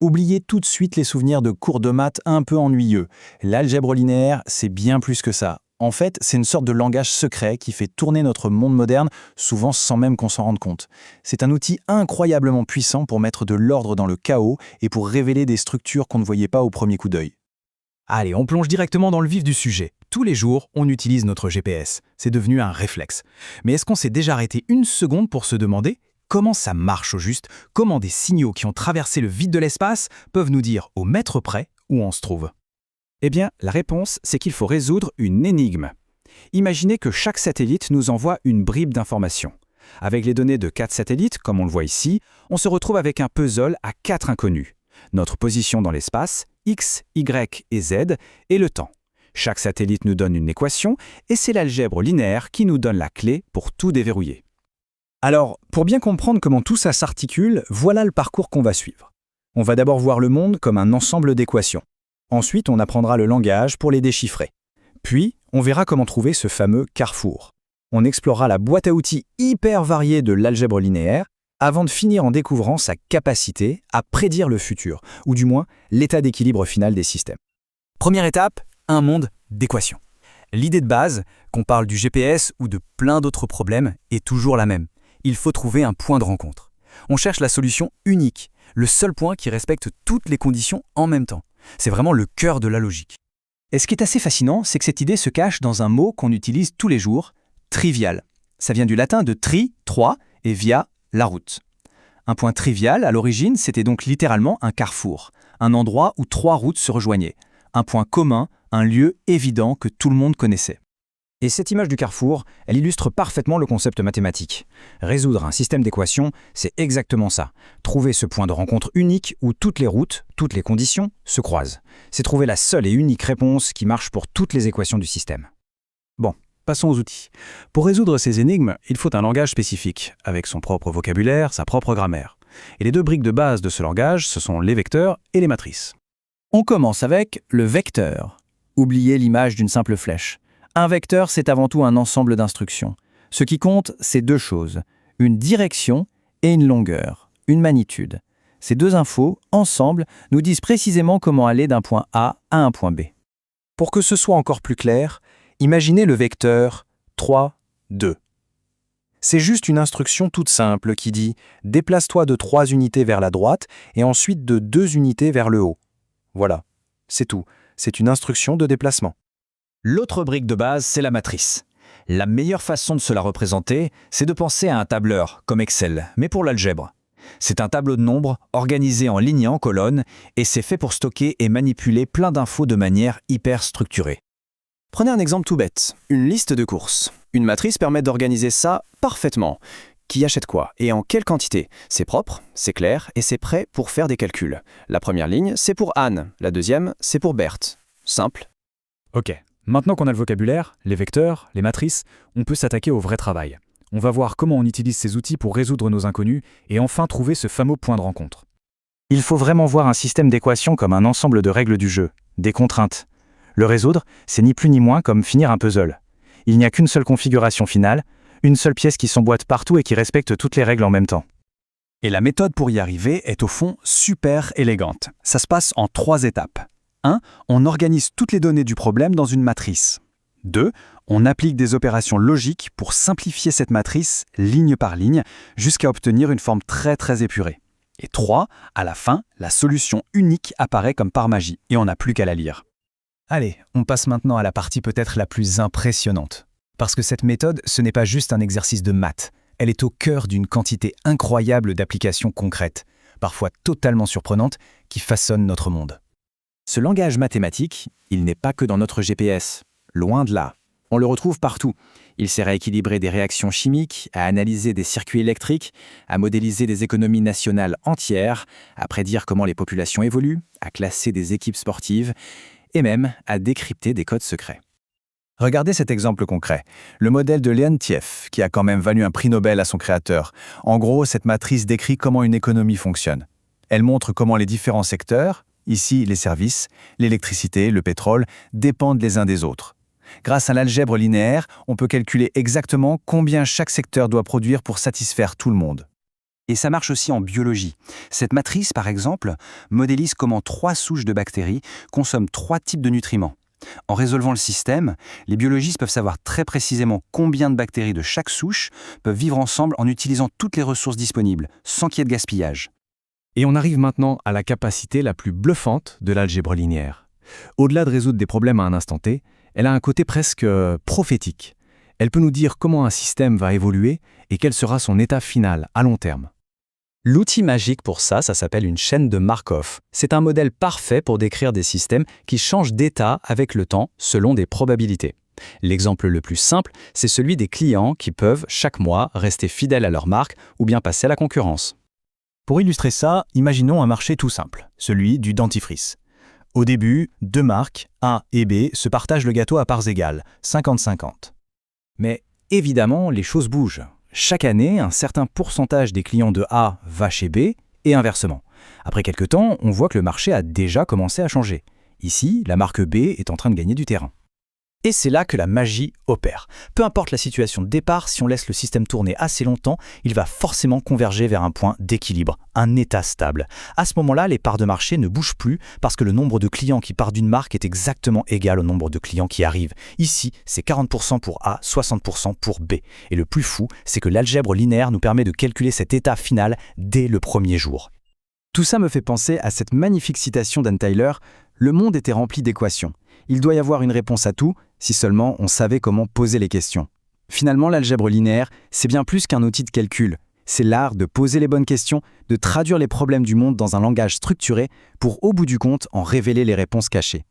Oubliez tout de suite les souvenirs de cours de maths un peu ennuyeux. L'algèbre linéaire, c'est bien plus que ça. En fait, c'est une sorte de langage secret qui fait tourner notre monde moderne, souvent sans même qu'on s'en rende compte. C'est un outil incroyablement puissant pour mettre de l'ordre dans le chaos et pour révéler des structures qu'on ne voyait pas au premier coup d'œil. Allez, on plonge directement dans le vif du sujet. Tous les jours, on utilise notre GPS. C'est devenu un réflexe. Mais est-ce qu'on s'est déjà arrêté une seconde pour se demander comment ça marche au juste? Comment des signaux qui ont traversé le vide de l'espace peuvent nous dire au mètre près où on se trouve? Eh bien, la réponse, c'est qu'il faut résoudre une énigme. Imaginez que chaque satellite nous envoie une bribe d'informations. Avec les données de 4 satellites, comme on le voit ici, on se retrouve avec un puzzle à 4 inconnus. Notre position dans l'espace, X, Y et Z, et le temps. Chaque satellite nous donne une équation, et c'est l'algèbre linéaire qui nous donne la clé pour tout déverrouiller. Alors, pour bien comprendre comment tout ça s'articule, voilà le parcours qu'on va suivre. On va d'abord voir le monde comme un ensemble d'équations. Ensuite, on apprendra le langage pour les déchiffrer. Puis, on verra comment trouver ce fameux carrefour. On explorera la boîte à outils hyper variée de l'algèbre linéaire, avant de finir en découvrant sa capacité à prédire le futur, ou du moins l'état d'équilibre final des systèmes. Première étape, un monde d'équations. L'idée de base, qu'on parle du GPS ou de plein d'autres problèmes, est toujours la même. Il faut trouver un point de rencontre. On cherche la solution unique, le seul point qui respecte toutes les conditions en même temps. C'est vraiment le cœur de la logique. Et ce qui est assez fascinant, c'est que cette idée se cache dans un mot qu'on utilise tous les jours, trivial. Ça vient du latin de tri, 3, et via, la route. Un point trivial, à l'origine, c'était donc littéralement un carrefour, un endroit où 3 routes se rejoignaient, un point commun, un lieu évident que tout le monde connaissait. Et cette image du carrefour, elle illustre parfaitement le concept mathématique. Résoudre un système d'équations, c'est exactement ça. Trouver ce point de rencontre unique où toutes les routes, toutes les conditions, se croisent. C'est trouver la seule et unique réponse qui marche pour toutes les équations du système. Bon, passons aux outils. Pour résoudre ces énigmes, il faut un langage spécifique, avec son propre vocabulaire, sa propre grammaire. Et les 2 briques de base de ce langage, ce sont les vecteurs et les matrices. On commence avec le vecteur. Oubliez l'image d'une simple flèche. Un vecteur, c'est avant tout un ensemble d'instructions. Ce qui compte, c'est 2 choses, une direction et une longueur, une magnitude. Ces 2 infos, ensemble, nous disent précisément comment aller d'un point A à un point B. Pour que ce soit encore plus clair, imaginez le vecteur 3, 2. C'est juste une instruction toute simple qui dit « déplace-toi de 3 unités vers la droite et ensuite de 2 unités vers le haut ». Voilà, c'est tout. C'est une instruction de déplacement. L'autre brique de base, c'est la matrice. La meilleure façon de se la représenter, c'est de penser à un tableur, comme Excel, mais pour l'algèbre. C'est un tableau de nombres organisé en lignes et en colonnes, et c'est fait pour stocker et manipuler plein d'infos de manière hyper structurée. Prenez un exemple tout bête, une liste de courses. Une matrice permet d'organiser ça parfaitement. Qui achète quoi et en quelle quantité? C'est propre, c'est clair et c'est prêt pour faire des calculs. La première ligne, c'est pour Anne. La deuxième, c'est pour Berthe. Simple. Ok, maintenant qu'on a le vocabulaire, les vecteurs, les matrices, on peut s'attaquer au vrai travail. On va voir comment on utilise ces outils pour résoudre nos inconnus et enfin trouver ce fameux point de rencontre. Il faut vraiment voir un système d'équations comme un ensemble de règles du jeu, des contraintes. Le résoudre, c'est ni plus ni moins comme finir un puzzle. Il n'y a qu'une seule configuration finale, une seule pièce qui s'emboîte partout et qui respecte toutes les règles en même temps. Et la méthode pour y arriver est au fond super élégante. Ça se passe en 3 étapes. 1. On organise toutes les données du problème dans une matrice. 2. On applique des opérations logiques pour simplifier cette matrice ligne par ligne jusqu'à obtenir une forme très épurée. Et 3. À la fin, la solution unique apparaît comme par magie et on n'a plus qu'à la lire. Allez, on passe maintenant à la partie peut-être la plus impressionnante. Parce que cette méthode, ce n'est pas juste un exercice de maths. Elle est au cœur d'une quantité incroyable d'applications concrètes, parfois totalement surprenantes, qui façonnent notre monde. Ce langage mathématique, il n'est pas que dans notre GPS. Loin de là. On le retrouve partout. Il sert à équilibrer des réactions chimiques, à analyser des circuits électriques, à modéliser des économies nationales entières, à prédire comment les populations évoluent, à classer des équipes sportives, et même à décrypter des codes secrets. Regardez cet exemple concret, le modèle de Leontief, qui a quand même valu un prix Nobel à son créateur. En gros, cette matrice décrit comment une économie fonctionne. Elle montre comment les différents secteurs, ici les services, l'électricité, le pétrole, dépendent les uns des autres. Grâce à l'algèbre linéaire, on peut calculer exactement combien chaque secteur doit produire pour satisfaire tout le monde. Et ça marche aussi en biologie. Cette matrice, par exemple, modélise comment 3 souches de bactéries consomment 3 types de nutriments. En résolvant le système, les biologistes peuvent savoir très précisément combien de bactéries de chaque souche peuvent vivre ensemble en utilisant toutes les ressources disponibles, sans qu'il y ait de gaspillage. Et on arrive maintenant à la capacité la plus bluffante de l'algèbre linéaire. Au-delà de résoudre des problèmes à un instant T, elle a un côté presque prophétique. Elle peut nous dire comment un système va évoluer et quel sera son état final à long terme. L'outil magique pour ça s'appelle une chaîne de Markov. C'est un modèle parfait pour décrire des systèmes qui changent d'état avec le temps selon des probabilités. L'exemple le plus simple, c'est celui des clients qui peuvent, chaque mois, rester fidèles à leur marque ou bien passer à la concurrence. Pour illustrer ça, imaginons un marché tout simple, celui du dentifrice. Au début, 2 marques, A et B, se partagent le gâteau à parts égales, 50-50. Mais évidemment, les choses bougent. Chaque année, un certain pourcentage des clients de A va chez B et inversement. Après quelques temps, on voit que le marché a déjà commencé à changer. Ici, la marque B est en train de gagner du terrain. Et c'est là que la magie opère. Peu importe la situation de départ, si on laisse le système tourner assez longtemps, il va forcément converger vers un point d'équilibre, un état stable. À ce moment-là, les parts de marché ne bougent plus parce que le nombre de clients qui partent d'une marque est exactement égal au nombre de clients qui arrivent. Ici, c'est 40% pour A, 60% pour B. Et le plus fou, c'est que l'algèbre linéaire nous permet de calculer cet état final dès le premier jour. Tout ça me fait penser à cette magnifique citation d'Anne Tyler « Le monde était rempli d'équations. Il doit y avoir une réponse à tout, si seulement on savait comment poser les questions. » Finalement, l'algèbre linéaire, c'est bien plus qu'un outil de calcul. C'est l'art de poser les bonnes questions, de traduire les problèmes du monde dans un langage structuré pour, au bout du compte, en révéler les réponses cachées.